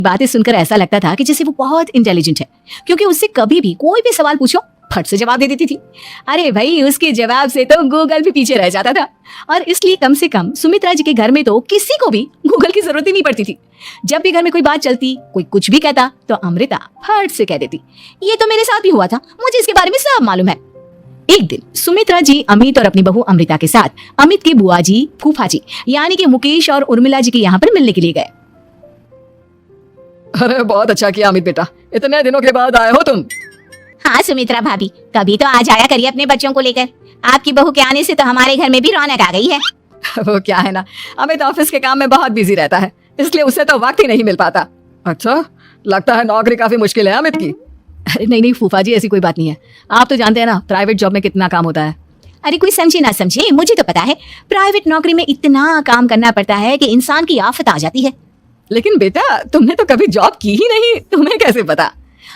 बातें सुनकर ऐसा लगता था कि जैसे वो बहुत इंटेलिजेंट है, क्योंकि उससे कभी भी कोई भी सवाल पूछो फट से जवाब दे देती थी। अरे भाई, उसके जवाब से तो गूगल भी पीछे रह जाता था। और इसलिए कम से कम सुमित्रा जी के घर में तो किसी को भी गूगल की जरूरत ही नहीं पड़ती थी। जब भी घर में कोई बात चलती, कोई कुछ भी कहता, तो अमृता फट से कह देती, ये तो मेरे साथ भी हुआ था, मुझे इसके बारे में सब मालूम है। एक दिन सुमित्रा जी अमित और अपनी बहू अमृता के साथ अमित के बुआ जी, फूफा जी यानी कि मुकेश और उर्मिला जी के यहाँ पर मिलने के लिए गए। अरे बहुत अच्छा किया अमित बेटा, इतने दिनों के बाद आए हो तुम। हाँ सुमित्रा भाभी, कभी तो आ जाया करिए अपने बच्चों को लेकर। आपकी बहू के आने से तो हमारे घर में भी रौनक आ गई है। वो क्या है ना, अमित ऑफिस के काम में बहुत बिजी रहता है, इसलिए उसे तो वक्त ही नहीं मिल पाता। अच्छा, लगता है नौकरी काफी मुश्किल है अमित की। अरे नहीं फूफा जी, ऐसी कोई बात नहीं है। आप तो जानते हैं ना प्राइवेट जॉब में कितना काम होता है। अरे कोई समझे ना समझे, मुझे तो पता है प्राइवेट नौकरी में इतना काम करना पड़ता है कि इंसान की आफत आ जाती है। लेकिन बेटा, तुमने तो कभी जॉब की ही नहीं, तुम्हें कैसे पता?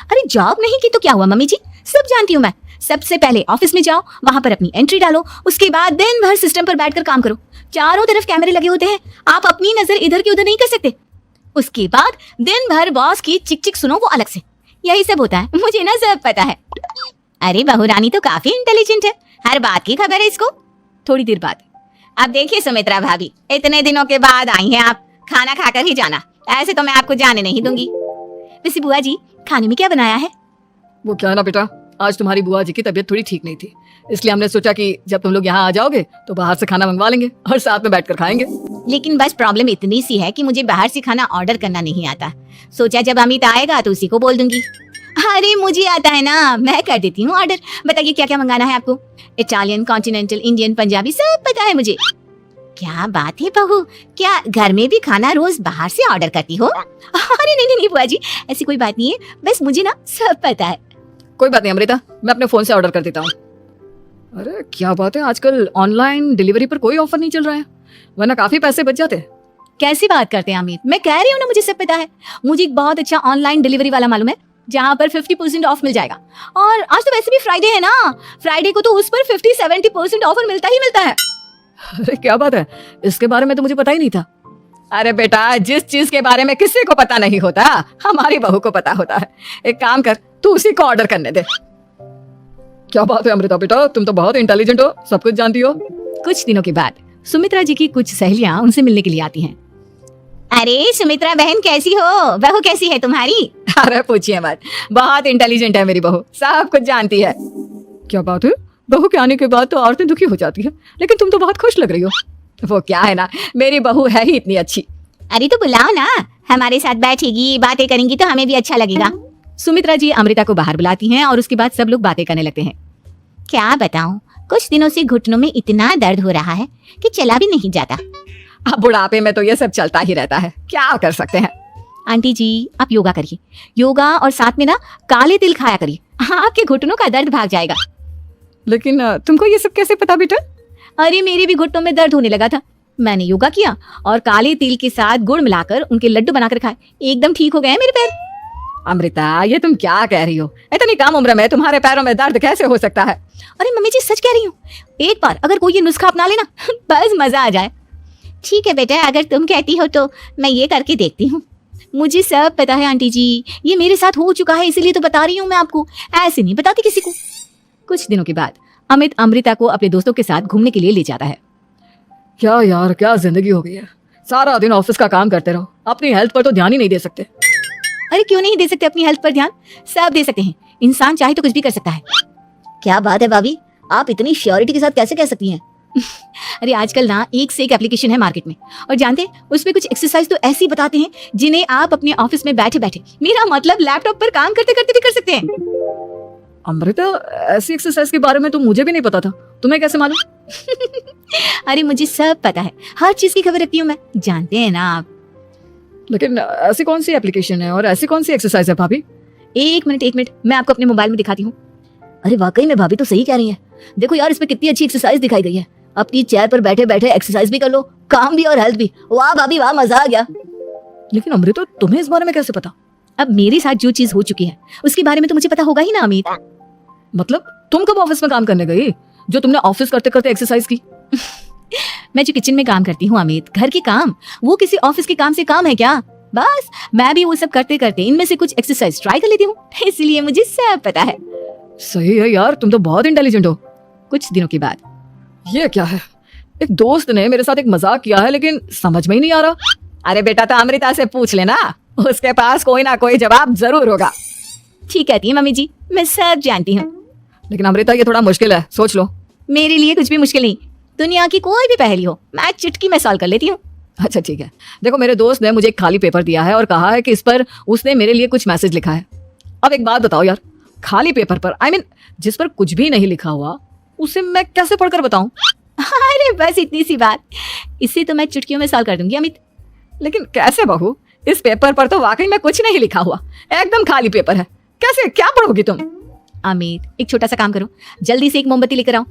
अरे जॉब नहीं की तो क्या हुआ मम्मी जी, सब जानती हूँ मैं। सबसे पहले ऑफिस में जाओ, वहां पर अपनी एंट्री डालो, उसके बाद दिन भर सिस्टम पर बैठकर काम करो। चारों तरफ कैमरे लगे होते हैं, आप अपनी नजर इधर की उधर नहीं कर सकते। उसके बाद दिन भर बॉस की चिक चिक सुनो, वो अलग से। यही सब होता है, मुझे ना सब पता है। अरे बहू रानी तो काफी इंटेलिजेंट है, हर बात की खबर है इसको। थोड़ी देर बाद, अब देखिए सुमित्रा भाभी, इतने दिनों के बाद आई हैं आप, खाना खाकर ही जाना, ऐसे तो मैं आपको जाने नहीं दूंगी। वैसे बुआ जी, खाने में क्या बनाया है? वो क्या है ना बेटा, आज तुम्हारी बुआ जी की तबीयत थोड़ी ठीक नहीं थी, इसलिए हमने सोचा कि जब तुम लोग यहाँ आ जाओगे तो बाहर से खाना मंगवा लेंगे और साथ में बैठकर खाएंगे। लेकिन बस प्रॉब्लम इतनी सी है कि मुझे बाहर से खाना ऑर्डर करना नहीं आता। सोचा जब अमित आएगा तो उसी को बोल दूंगी। अरे मुझे आता है ना, मैं कर देती हूँ ऑर्डर। बताइए क्या क्या मंगाना है आपको? इटालियन, कॉन्टिनेंटल, इंडियन, पंजाबी, सब पता है मुझे। क्या बात है बहू, क्या घर में भी खाना रोज बाहर से ऑर्डर करती हो? अरे नहीं नहीं बुआ जी, ऐसी कोई बात नहीं है, बस मुझे ना सब पता है। कोई बात नहीं अमृता, मैं अपने फोन से ऑर्डर कर देता हूँ। अरे क्या बात है, आजकल ऑनलाइन डिलीवरी पर कोई ऑफर नहीं चल रहा है, वरना काफी पैसे बच जाते। कैसी बात करते हैं अमित, मैं कह रही हूँ ना मुझे सब पता है। मुझे एक बहुत अच्छा ऑनलाइन डिलीवरी वाला मालूम है, जहाँ पर 50% ऑफ मिल जाएगा। और आज तो वैसे भी फ्राइडे है ना, फ्राइडे को तो उस पर 50-70% ऑफर मिलता ही मिलता है। अरे क्या बात है, इसके बारे में तो मुझे पता ही नहीं था। अरे बेटा, जिस चीज के बारे में किसी को पता नहीं होता, हमारी बहू को पता होता है। एक काम कर, तू उसी को ऑर्डर करने दे। क्या बात है अमृता बेटा, तुम तो बहुत इंटेलिजेंट हो, सब कुछ जानती हो। कुछ दिनों के बाद सुमित्रा जी की कुछ सहेलियां उनसे मिलने के लिए आती हैं। अरे सुमित्रा बहन कैसी हो, बहू कैसी है तुम्हारी? अरे पूछिए मत, बहुत इंटेलिजेंट है मेरी बहू, सब कुछ जानती है। क्या बात है, बहू के आने के बाद तो औरतें दुखी हो जाती है, लेकिन तुम तो बहुत खुश लग रही हो। वो क्या है ना, मेरी बहू है ही इतनी अच्छी। अरे तो बुलाओ ना, हमारे साथ बैठेगी, बातें करेंगी तो हमें भी अच्छा लगेगा। सुमित्रा जी अमृता को बाहर बुलाती हैं और उसके बाद सब लोग बातें करने लगते हैं। क्या बताऊं, कुछ दिनों से घुटनों में इतना दर्द हो रहा है कि चला भी नहीं जाता। अब बुढ़ापे में तो ये सब चलता ही रहता है, क्या कर सकते हैं। आंटी जी आप योगा करिए, योगा और साथ में ना काले तिल खाया करिए, आपके घुटनों का दर्द भाग जाएगा। लेकिन तुमको ये सब कैसे पता बेटा? अरे मेरे भी घुटनों में दर्द होने लगा था, मैंने योगा किया और काले तिल के साथ गुड़ मिलाकर उनके लड्डू बनाकर खाए, एकदम ठीक हो गए मेरे पैर। अमृता, ये तुम क्या कह रही हो? इतनी कम उम्र में तुम्हारे पैरों में दर्द कैसे हो सकता है? अरे मम्मी जी सच कह रही हूँ, एक बार अगर कोई ये नुस्खा अपना लेना बस मजा आ जाए। ठीक है बेटा, अगर तुम कहती हो तो मैं ये करके देखती हूँ। मुझे सब पता है आंटी जी, ये मेरे साथ हो चुका है, इसीलिए तो बता रही हूँ मैं आपको, ऐसे नहीं बताती किसी को। कुछ दिनों के बाद अमित अमृता को अपने दोस्तों के साथ घूमने के लिए ले जाता है। क्या यार, क्या जिंदगी हो गई है, सारा दिन ऑफिस का काम करते रहो, अपनी हेल्थ पर तो ध्यान ही नहीं दे सकते। अरे क्यों नहीं दे सकते अपनी हेल्थ पर ध्यान, सब दे सकते हैं, इंसान चाहे तो कुछ भी कर सकता है। क्या बात है भाभी, आप इतनी श्योरिटी के साथ कैसे कह सकती हैं? अरे आजकल ना एक से एक एप्लीकेशन है मार्केट में, और जानते हैं उसमें कुछ एक्सरसाइज तो ऐसी बताते हैं जिन्हें आप अपने ऑफिस में बैठे बैठे, मेरा मतलब लैपटॉप पर काम करते करते भी कर सकते हैं। अमृता, ऐसी एक्सरसाइज के बारे में तो मुझे भी नहीं पता था, तुम्हें कैसे मालूम? अरे मुझे सब पता है, हर चीज की खबर रखती हूँ मैं, जानते हैं ना आप। लेकिन ऐसी कौन सी एप्लीकेशन है और ऐसी कौन सी एक्सरसाइज है भाभी? एक मिनट मैं आपको अपने मोबाइल में दिखाती हूँ। अरे वाकई में भाभी तो सही कह रही है, देखो यार इसमें कितनी अच्छी एक्सरसाइज दिखाई गई है। अपनी चेयर पर बैठे बैठे एक्सरसाइज भी कर लो, काम भी और हेल्थ भी। वाह भाभी वाह, मजा आ गया। लेकिन अमृता, तुम्हें इस बारे में कैसे पता? अब मेरे साथ जो चीज हो चुकी है उसके बारे में तो मुझे पता होगा ही ना अमित। मतलब तुम कब ऑफिस में काम करने गई जो तुमने ऑफिस करते करते एक्सरसाइज की? मैं जो किचन में काम करती हूँ अमित, घर के काम, वो किसी ऑफिस के काम से काम है क्या? बस मैं भी वो सब करते करते इनमें से कुछ एक्सरसाइज ट्राई कर लेती हूँ, इसलिए मुझे सब पता है। सही है यार, तुम तो बहुत इंटेलिजेंट हो। कुछ दिनों के बाद, ये क्या है? एक दोस्त ने मेरे साथ एक मजाक किया है लेकिन समझ में ही नहीं आ रहा। अरे बेटा, तो अमृता से पूछ लेना, उसके पास कोई ना कोई जवाब जरूर होगा। ठीक कहती है मम्मी जी, मैं सब जानती हूँ। लेकिन अमृता, ये थोड़ा मुश्किल है, सोच लो। मेरे लिए कुछ भी मुश्किल नहीं, दुनिया की कोई भी पहेली हो मैं चुटकी में सॉल्व कर लेती हूँ। अच्छा ठीक है, देखो मेरे दोस्त ने मुझे एक खाली पेपर दिया है और कहा है कि इस पर उसने मेरे लिए कुछ मैसेज लिखा है। अब एक बात बताओ यार, खाली पेपर पर जिस पर कुछ भी नहीं लिखा हुआ, उसे मैं कैसे पढ़कर बताऊं? अरे बस इतनी सी बात, इसे तो मैं चुटकियों में सॉल्व कर दूंगी अमित। लेकिन कैसे बहू? इस पेपर पर तो वाकई में कुछ नहीं लिखा हुआ, एकदम खाली पेपर है, कैसे, क्या पढ़ोगी तुम? अमित, एक छोटा सा काम करो, जल्दी से एक मोमबत्ती लेकर आओ।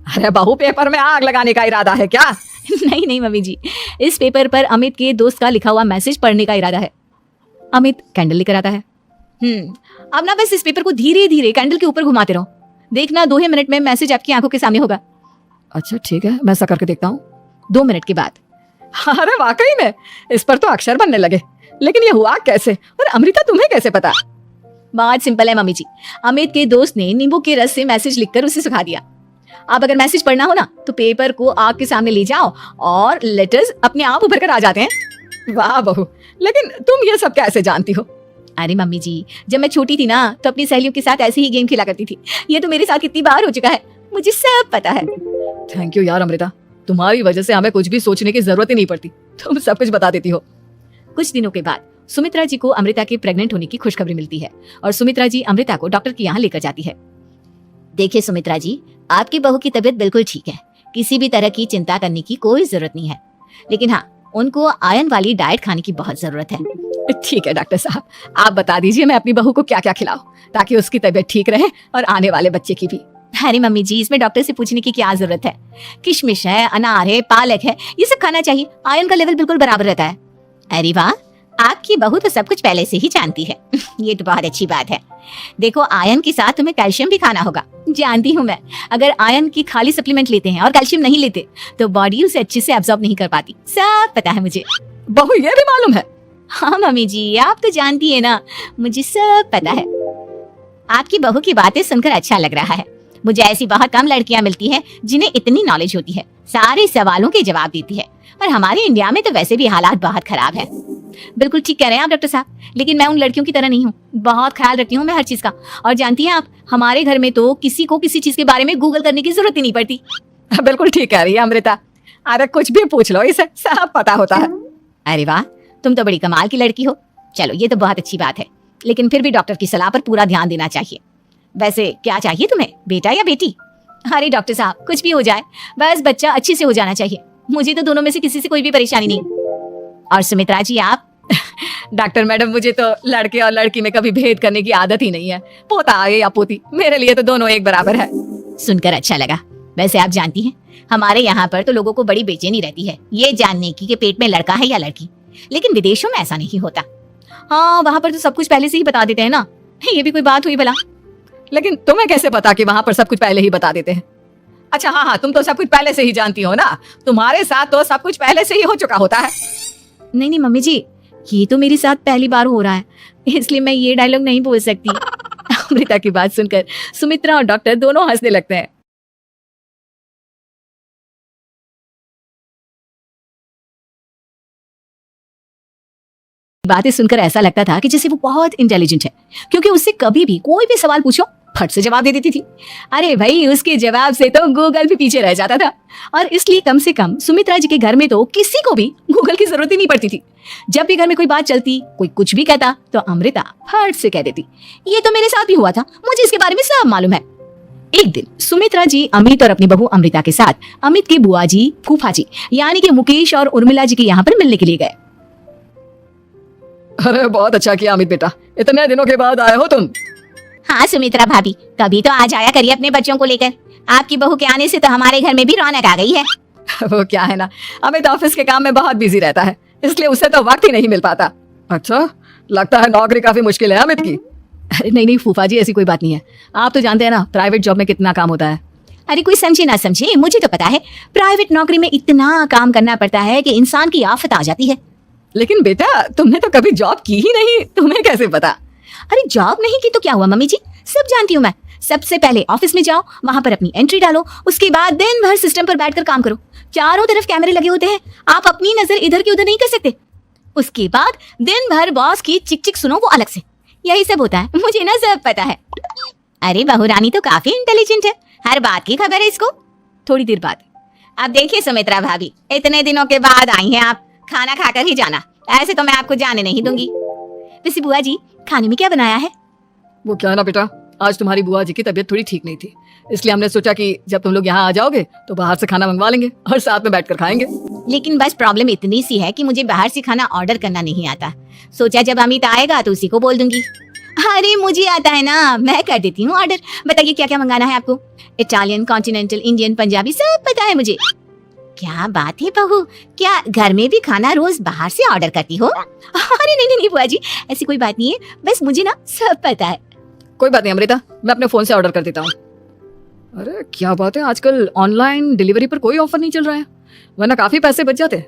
अरे बहू, पेपर में आग लगाने का इरादा है क्या? नहीं नहीं मम्मी जी, इस पेपर पर अमित के दोस्त का लिखा हुआ मैसेज पढ़ने का इरादा है। अमित कैंडल लेकर आता है। अब ना बस इस पेपर को धीरे धीरे कैंडल के ऊपर घुमाते रहो, देखना 2 ही मिनट में मैसेज आपकी आंखों के सामने होगा। अच्छा ठीक है, मैं ऐसा करके देखता हूँ। 2 मिनट के बाद। अरे वाकई में इस पर तो अक्षर बनने लगे, लेकिन ये हुआ कैसे? और अमृता, तुम्हें कैसे पता? बात सिंपल है मम्मी जी, अमित के दोस्त ने नींबू के रस से मैसेज लिखकर उसे सुखा दिया। अब अगर मैसेज पढ़ना हो ना तो पेपर को आग के सामने ले जाओ और लेटर्स अपने आप उभर कर आ जाते हैं। वाह बहू, लेकिन तुम ये सब कैसे जानती हो? अरे मम्मी जी, जब मैं छोटी थी ना तो अपनी सहेलियों के साथ ऐसे ही गेम खेला करती थी। ये तो मेरे साथ कितनी बार हो चुका है, मुझे सब पता है। थैंक यू यार अमृता, तुम्हारी वजह से हमें कुछ भी सोचने की जरूरत ही नहीं पड़ती, तुम सब कुछ बता देती हो। कुछ दिनों के बाद सुमित्रा जी को अमृता के प्रेग्नेंट होने की खुशखबरी मिलती है और सुमित्रा जी अमृता को डॉक्टर के यहाँ लेकर जाती है। देखिए सुमित्रा जी, आपकी बहू की तबीयत बिल्कुल ठीक है, किसी भी तरह की चिंता करने की कोई जरूरत नहीं है, लेकिन हाँ, उनको आयरन वाली डाइट खाने की बहुत जरूरत है। ठीक है डॉक्टर साहब, आप बता दीजिए मैं अपनी बहू को क्या क्या खिलाऊं ताकि उसकी तबीयत ठीक रहे और आने वाले बच्चे की भी। अरे मम्मी जी, इसमें डॉक्टर से पूछने की क्या जरूरत है, किशमिश है, अनार है, पालक है, ये सब खाना चाहिए, आयरन का लेवल बिल्कुल बराबर रहता है। अरे वाह, आपकी बहू तो सब कुछ पहले से ही जानती है। ये तो बहुत अच्छी बात है। देखो, आयरन के साथ तुम्हें कैल्शियम भी खाना होगा। जानती हूँ मैं, अगर आयरन की खाली सप्लीमेंट लेते हैं और कैल्शियम नहीं लेते तो बॉडी उसे अच्छे से एब्जॉर्ब नहीं कर पाती, सब पता है मुझे। बहू, ये भी मालूम है? हाँ मम्मी जी, आप तो जानती है ना, मुझे सब पता है। आपकी बहू की बातें सुनकर अच्छा लग रहा है। मुझे ऐसी बहुत कम लड़कियां मिलती हैं जिन्हें इतनी नॉलेज होती है, सारे सवालों के जवाब देती है। और हमारे इंडिया में तो वैसे भी हालात बहुत खराब है। बिल्कुल ठीक कह रहे हैं आप डॉक्टर साहब, लेकिन मैं उन लड़कियों की तरह नहीं हूँ, बहुत ख्याल रखती हूँ मैं हर चीज का। और जानती हैं आप, हमारे घर में तो किसी को किसी चीज के बारे में गूगल करने की जरूरत ही नहीं पड़ती। बिल्कुल ठीक कह रही है अमृता, अरे कुछ भी पूछ लो, इसे सब पता होता है। अरे वाह, तुम तो बड़ी कमाल की लड़की हो। चलो, ये तो बहुत अच्छी बात है, लेकिन फिर भी डॉक्टर की सलाह पर पूरा ध्यान देना चाहिए। वैसे क्या चाहिए तुम्हें, बेटा या बेटी? अरे डॉक्टर साहब, कुछ भी हो जाए, बस बच्चा अच्छे से हो जाना चाहिए। मुझे तो दोनों में से किसी से कोई भी परेशानी नहीं। और सुमित्रा जी आप? डॉक्टर मैडम, मुझे तो लड़के और लड़की में कभी भेद करने की आदत ही नहीं है, पोता आए या पोती, मेरे लिए तो दोनों एक बराबर है। सुनकर अच्छा लगा। वैसे आप जानती हैं, हमारे यहाँ पर तो लोगों को बड़ी बेचैनी रहती है ये जानने की कि पेट में लड़का है या लड़की, लेकिन विदेशों में ऐसा नहीं होता। हाँ, वहाँ पर तो सब कुछ पहले से ही बता देते हैं ना। ये भी कोई बात हुई भला? लेकिन तुम्हें कैसे पता कि वहाँ पर सब कुछ पहले ही बता देते हैं? अच्छा हाँ, तुम तो सब कुछ पहले से ही जानती हो ना, तुम्हारे साथ तो सब कुछ पहले से ही हो चुका होता है। नहीं नहीं मम्मी जी, ये तो मेरे साथ पहली बार हो रहा है, इसलिए मैं ये डायलॉग नहीं बोल सकती। अमृता की बात सुनकर सुमित्रा और डॉक्टर दोनों हंसने लगते हैं। बातें सुनकर ऐसा लगता था कि जैसे वो बहुत इंटेलिजेंट है, क्योंकि उससे कभी भी कोई भी सवाल पूछो फट से जवाब दे देती थी। अरे भाई, उसके जवाब से तो गूगल भी पीछे रह जाता था। और इसलिए कम से कम सुमित्रा जी के घर में तो किसी को भी गूगल की जरूरत ही नहीं पड़ती थी। जब भी घर में कोई बात चलती, कोई कुछ भी कहता तो अमृता फट से कह देती, ये तो मेरे साथ भी हुआ था, मुझे इसके बारे में सब मालूम है। एक दिन सुमित्रा जी अमित और अपनी बहू अमृता के साथ अमित के बुआ जी, फूफा जी यानी कि मुकेश और उर्मिला जी के यहाँ पर मिलने के लिए गए। अरे बहुत अच्छा किया अमित बेटा, इतने दिनों के बाद आए हो तुम। हाँ सुमित्रा भाभी, कभी तो आ जाया करिए अपने बच्चों को लेकर। आपकी बहू के आने से तो हमारे घर में भी रौनक आ गई है। वो क्या है ना, अमित ऑफिस के काम में बहुत बिजी रहता है, इसलिए उसे तो वक्त ही नहीं मिल पाता। अच्छा, लगता है नौकरी काफी मुश्किल है अमित की। अरे नहीं नहीं फूफा जी, ऐसी कोई बात नहीं है। आप तो जानते हैं ना, प्राइवेट जॉब में कितना काम होता है। अरे कोई समझे ना समझे, मुझे तो पता है, प्राइवेट नौकरी में इतना काम करना पड़ता है कि इंसान की आफत आ जाती है। लेकिन बेटा तुमने तो कभी जॉब की ही नहीं, तुम्हें कैसे पता? अरे जॉब नहीं की तो क्या हुआ मम्मी जी, सब जानती हूँ मैं। सबसे पहले ऑफिस में जाओ, वहां पर अपनी एंट्री डालो, उसके बाद दिन भर सिस्टम पर बैठकर काम करो। चारों तरफ कैमरे लगे होते हैं, आप अपनी नजर इधर की उधर नहीं कर सकते। उसके बाद दिन भर बॉस की चिक चिक सुनो, वो अलग से। यही सब होता है, मुझे ना सब पता है। अरे बहू रानी तो काफी इंटेलिजेंट है, हर बात की खबर है इसको। थोड़ी देर बाद, अब देखिए सुमित्रा भाभी, इतने दिनों के बाद आई हैं आप, खाना खाकर ही जाना, ऐसे तो मैं आपको जाने नहीं दूंगी। वैसे बुआ जी, खाने में क्या बनाया है? वो क्या है ना बेटा, आज तुम्हारी बुआ जी की तबीयत थोड़ी ठीक नहीं थी, इसलिए हमने सोचा कि जब तुम लोग यहाँ आ जाओगे तो बाहर से खाना मंगवा लेंगे और साथ में बैठकर खाएंगे। लेकिन बस प्रॉब्लम इतनी सी है कि मुझे बाहर से खाना ऑर्डर करना नहीं आता। सोचा जब अमित आएगा तो उसी को बोल दूंगी। अरे मुझे आता है ना, मैं कर देती हूँ ऑर्डर। बताइए क्या क्या मंगाना है आपको? इटालियन, कॉन्टिनेंटल, इंडियन, पंजाबी, सब पता है मुझे। क्या बात है बहू, क्या घर में भी खाना रोज बाहर से ऑर्डर करती हो? अरे नहीं नहीं बुआ जी, ऐसी कोई बात नहीं है, बस मुझे ना सब पता है। कोई बात नहीं अमृता, मैं अपने फोन से ऑर्डर कर देता हूँ। अरे क्या बात है, आजकल ऑनलाइन डिलीवरी पर कोई ऑफर नहीं चल रहा है, वरना काफी पैसे बच जाते।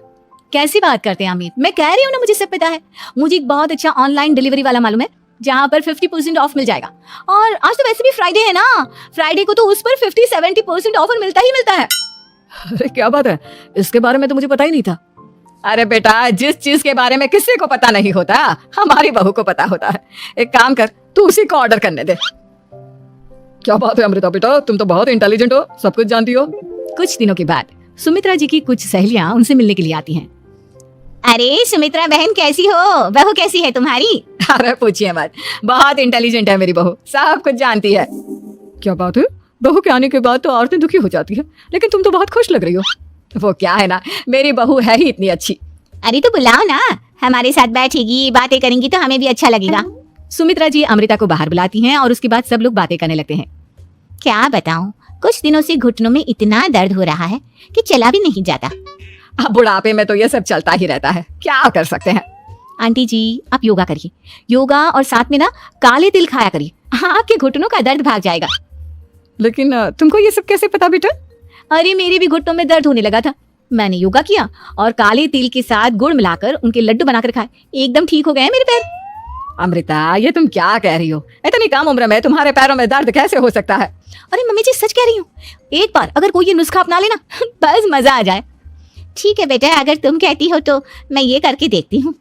कैसी बात करते हैं अमित? मैं कह रही हूँ ना मुझे सब पता है। मुझे एक बहुत अच्छा ऑनलाइन डिलीवरी वाला मालूम है, जहाँ पर 50% ऑफ मिल जाएगा। और आज तो वैसे भी फ्राइडे है ना, फ्राइडे को तो उस पर 50-70% ऑफर मिलता ही मिलता है। अरे क्या बात है, इसके बारे में तो मुझे पता ही नहीं था। अरे बेटा, जिस चीज के बारे में किसी को पता नहीं होता, हमारी बहू को पता होता है। एक काम कर, तू उसी को ऑर्डर करने दे। क्या बात है अमृता बेटा, तुम तो बहुत इंटेलिजेंट हो, सब कुछ जानती हो। कुछ दिनों के बाद सुमित्रा जी की कुछ सहेलियां उनसे मिलने के लिए आती हैं। अरे सुमित्रा बहन कैसी हो, बहू कैसी है तुम्हारी? अरे पूछिए मत, बहुत इंटेलिजेंट है मेरी बहू, सब कुछ जानती है। क्या बात है, बहू के आने के बाद तो औरतें दुखी हो जाती है, लेकिन तुम तो बहुत खुश लग रही हो। वो क्या है ना, मेरी बहू है ही इतनी अच्छी। अरे तो बुलाओ ना, हमारे साथ बैठेगी, बातें करेंगी तो हमें भी अच्छा लगेगा। सुमित्रा जी अमृता को बाहर बुलाती हैं और उसके बाद सब लोग बातें करने लगते हैं। क्या बताऊं, कुछ दिनों से घुटनों में इतना दर्द हो रहा है कि चला भी नहीं जाता। अब बुढ़ापे में तो ये सब चलता ही रहता है, क्या कर सकते हैं। आंटी जी आप योगा करिए, योगा और साथ में ना काले तिल खाया करिए, आपके घुटनों का दर्द भाग जाएगा। लेकिन तुमको ये सब कैसे पता बेटा? अरे मेरे भी घुटनों में दर्द होने लगा था, मैंने योगा किया और काले तिल के साथ गुड़ मिलाकर उनके लड्डू बनाकर खाए, एकदम ठीक हो गए हैं मेरे पैर। अमृता ये तुम क्या कह रही हो, इतनी कम उम्र में तुम्हारे पैरों में दर्द कैसे हो सकता है? अरे मम्मी जी सच कह रही हूँ, एक बार अगर कोई ये नुस्खा अपना लेना बस मजा आ जाए। ठीक है बेटा, अगर तुम कहती हो तो मैं ये करके देखती हूँ।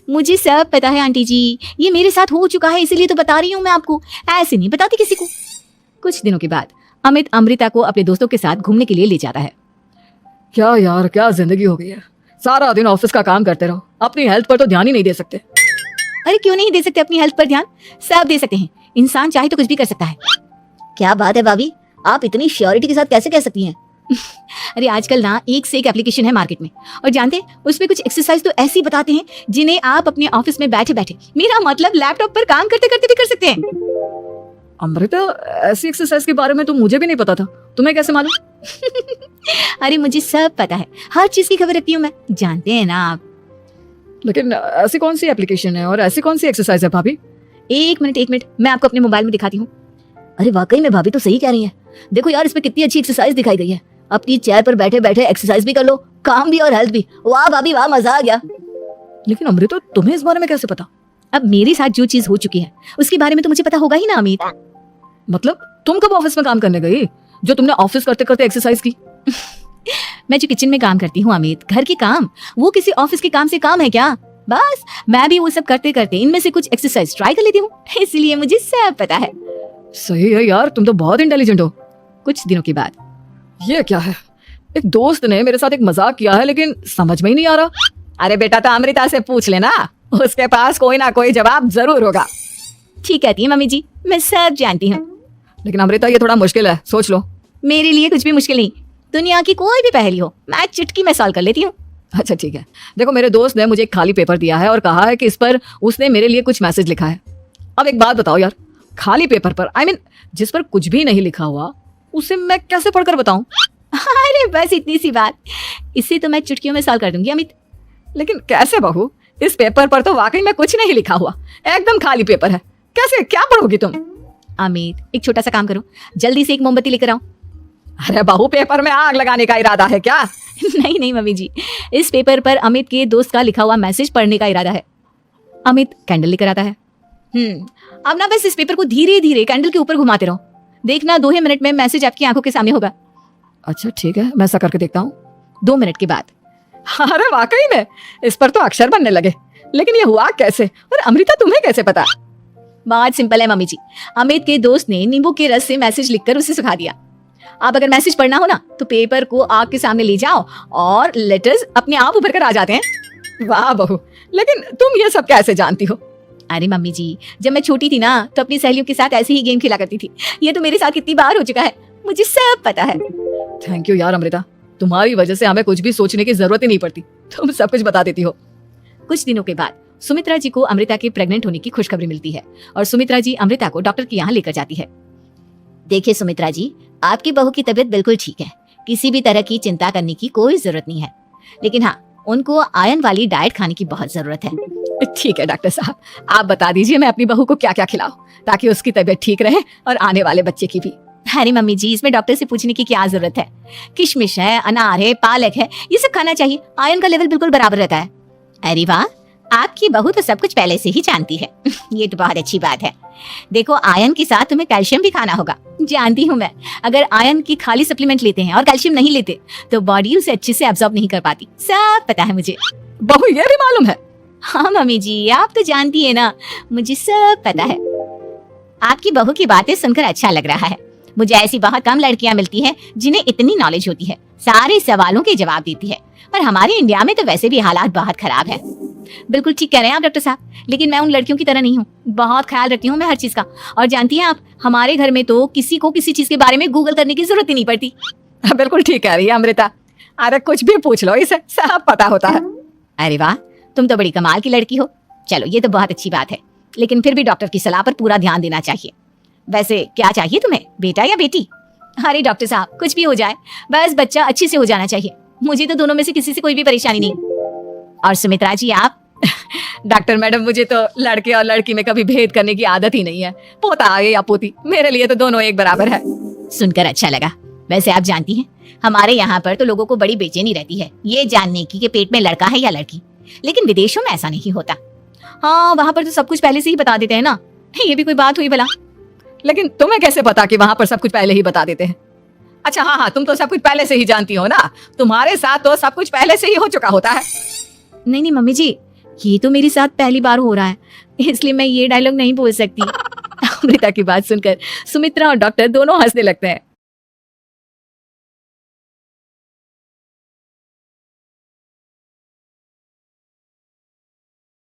मुझे सब पता है आंटी जी, ये मेरे साथ हो चुका है, इसीलिए तो बता रही हूँ मैं आपको, ऐसे नहीं बताती किसी को। कुछ दिनों के बाद अमित अमृता को अपने दोस्तों के साथ घूमने के लिए ले जाता है। क्या यार, क्या जिंदगी हो गई है, सारा दिन ऑफिस का काम करते रहो, अपनी हेल्थ पर तो ध्यान ही नहीं दे सकते। अरे क्यों नहीं दे सकते अपनी हेल्थ पर ध्यान, सब दे सकते हैं, इंसान चाहे तो कुछ भी कर सकता है। क्या बात है भाभी, आप इतनी श्योरिटी के साथ कैसे कह सकती हैं? अरे आजकल ना एक से एक एप्लीकेशन है मार्केट में, और जानते हैं उसमें कुछ एक्सरसाइज तो ऐसी बताते हैं जिन्हें आप अपने ऑफिस में बैठे बैठे, मेरा मतलब लैपटॉप पर काम करते करते भी कर सकते हैं। अमृता ऐसी एक्सरसाइज के बारे में तो मुझे भी नहीं पता था, तुम्हें कैसे मालूम? अरे मुझे सब पता है, हर चीज की खबर रखती हूँ मैं, जानते हैं ना आप। लेकिन ऐसी कौन सी एप्लीकेशन है और ऐसी कौन सी एक्सरसाइज है भाभी? एक मिनट मैं आपको अपने मोबाइल में दिखाती हूँ। अरे वाकई में भाभी तो सही कह रही हैं। देखो यार, इस पे कितनी अच्छी एक्सरसाइज दिखाई गई है। अपनी चेयर पर बैठे बैठे एक्सरसाइज भी कर लो, काम भी और हेल्थ भी। वाह भाभी वाह, मजा आ गया। लेकिन अमृता तुम्हें इस बारे में कैसे पता? अब मेरे साथ जो चीज हो चुकी है उसके बारे में तो मुझे पता होगा ही ना अमित। मतलब तुम कब ऑफिस में काम करने गई जो तुमने ऑफिस करते करते एक्सरसाइज की? मैं जो किचन में काम करती हूँ अमित, घर के काम, वो किसी ऑफिस के काम से काम है क्या? बस मैं भी वो सब करते करते इनमें से कुछ एक्सरसाइज ट्राई कर लेती हूँ, इसलिए मुझे सब पता है। सही है यार, तुम तो बहुत इंटेलिजेंट हो। कुछ दिनों के बाद, ये क्या है, एक दोस्त ने मेरे साथ एक मजाक किया है लेकिन समझ में ही नहीं आ रहा। अरे बेटा तो अमृता से पूछ लेना, उसके पास कोई ना कोई जवाब जरूर होगा। ठीक कहती है मम्मी जी, मैं सब जानती हूँ। लेकिन अमृता ये थोड़ा मुश्किल है, सोच लो। मेरे लिए कुछ भी मुश्किल नहीं, दुनिया की कोई भी पहेली हो मैं चुटकी में सॉल्व कर लेती हूँ। अच्छा ठीक है, देखो मेरे दोस्त ने मुझे एक खाली पेपर दिया है और कहा है कि इस पर उसने मेरे लिए कुछ मैसेज लिखा है। अब एक बात बताओ यार, खाली पेपर पर जिस पर कुछ भी नहीं लिखा हुआ उसे मैं कैसे पढ़कर बताऊं? अरे बस इतनी सी बात, इसे तो मैं चुटकियों में सॉल्व कर दूंगी अमित। लेकिन कैसे बहू, इस पेपर पर तो वाकई में कुछ नहीं लिखा हुआ, एकदम खाली पेपर है, कैसे क्या पढ़ोगी तुम? अमित एक छोटा सा काम करो, जल्दी से एक मोमबत्ती लेकर आओ। अरे बहू, पेपर में आग लगाने का इरादा है क्या? नहीं नहीं मम्मी जी, इस पेपर पर अमित के दोस्त का लिखा हुआ मैसेज पढ़ने का इरादा है। अमित कैंडल लेकर आता है। अब ना बस इस पेपर को धीरे धीरे कैंडल के ऊपर घुमाते रहो, देखना 2 ही मिनट में मैसेज आपकी आंखों के सामने होगा। अच्छा ठीक है, मैं ऐसा करके देखता हूँ। 2 मिनट के बाद। अरे वाकई में इस पर तो अक्षर बनने लगे, लेकिन ये हुआ कैसे? और अमृता तुम्हें कैसे पता? बात सिंपल है मम्मी जी, अमित के दोस्त ने नींबू के रस से मैसेज लिखकर उसे सिखा दिया। आप अगर मैसेज पढ़ना हो ना तो पेपर को आग के सामने ले जाओ और लेटर्स अपने आप उभर कर आ जाते हैं। वाह बहू, लेकिन तुम ये सब कैसे जानती हो? अरे मम्मी जी, जब मैं छोटी थी ना तो अपनी सहेलियों के साथ ऐसे ही गेम खेला करती थी। ये तो मेरे साथ कितनी बार हो चुका है, मुझे सब पता है। थैंक यू यार अमृता, तुम्हारी वजह से हमें कुछ भी सोचने की जरूरत ही नहीं पड़ती, तुम सब कुछ बता देती हो। कुछ दिनों के बाद सुमित्रा जी को अमृता के प्रेग्नेंट होने की खुशखबरी मिलती है और सुमित्रा जी अमृता को डॉक्टर के यहाँ लेकर जाती है। देखिए सुमित्रा जी, आपकी बहू की तबीयत बिल्कुल ठीक है, किसी भी तरह की चिंता करने की कोई जरूरत नहीं है। लेकिन हाँ, उनको आयरन वाली डाइट खाने की बहुत जरूरत है। ठीक है डॉक्टर साहब, आप बता दीजिए मैं अपनी बहू को क्या क्या खिलाऊं ताकि उसकी तबीयत ठीक रहे और आने वाले बच्चे की भी। अरे मम्मी जी, इसमें डॉक्टर से पूछने की क्या जरूरत है। किशमिश है, अनार है, पालक है, ये सब खाना चाहिए, आयरन का लेवल बिल्कुल बराबर रहता है। अरे वाह, आपकी बहू तो सब कुछ पहले से ही जानती है। ये तो बहुत अच्छी बात है। देखो, आयरन के साथ तुम्हें कैल्शियम भी खाना होगा। जानती हूँ मैं, अगर आयरन की खाली सप्लीमेंट लेते हैं और कैल्शियम नहीं लेते तो बॉडी उसे अच्छे से एब्जॉर्ब नहीं कर पाती। सब पता है मुझे। बहू ये भी मालूम है? हाँ मम्मी जी, आप तो जानती है ना, मुझे सब पता है। आपकी बहू की बातें सुनकर अच्छा लग रहा है। मुझे ऐसी बहुत कम लड़कियां मिलती हैं जिन्हें इतनी नॉलेज होती है, सारे सवालों के जवाब देती है। और हमारे इंडिया में तो वैसे भी हालात बहुत खराब है। बिल्कुल ठीक कह रहे हैं आप डॉक्टर साहब, लेकिन मैं उन लड़कियों की तरह नहीं हूँ। बहुत ख्याल रखती हूँ मैं हर चीज का। और जानती हैं आप, हमारे घर में तो किसी को किसी चीज के बारे में गूगल करने की जरूरत ही नहीं पड़ती। बिल्कुल ठीक कह रही है अमृता, अरे कुछ भी पूछ लो, इसे सब पता होता है। अरे वाह, तुम तो बड़ी कमाल की लड़की हो। चलो, ये तो बहुत अच्छी बात है, लेकिन फिर भी डॉक्टर की सलाह पर पूरा ध्यान देना चाहिए। वैसे क्या चाहिए तुम्हें, बेटा या बेटी? अरे डॉक्टर साहब, कुछ भी हो जाए, बस बच्चा अच्छे से हो जाना चाहिए। मुझे तो दोनों में से किसी से कोई भी परेशानी नहीं। और सुमित्रा जी आप? डॉक्टर मैडम, मुझे तो लड़के और लड़की में कभी भेद करने की आदत ही नहीं है। पोता आए या पोती, मेरे लिए तो दोनों एक बराबर है। सुनकर अच्छा लगा। वैसे आप जानती हैं, हमारे यहाँ पर तो लोगों को बड़ी बेचैनी रहती है ये जानने की कि पेट में लड़का है या लड़की, लेकिन विदेशों में ऐसा नहीं होता। हाँ, वहाँ पर तो सब कुछ पहले से ही बता देते हैं ना। ये भी कोई बात हुई भला? लेकिन तुम्हें कैसे पता कि वहां पर सब कुछ पहले ही बता देते हैं? अच्छा हाँ, तुम तो सब कुछ पहले से ही जानती हो ना, तुम्हारे साथ तो सब कुछ पहले से ही हो चुका होता है। नहीं नहीं मम्मी जी, ये तो मेरे साथ पहली बार हो रहा है, इसलिए मैं ये डायलॉग नहीं बोल सकती। अमृता की बात सुनकर सुमित्रा और डॉक्टर दोनों हंसने लगते हैं।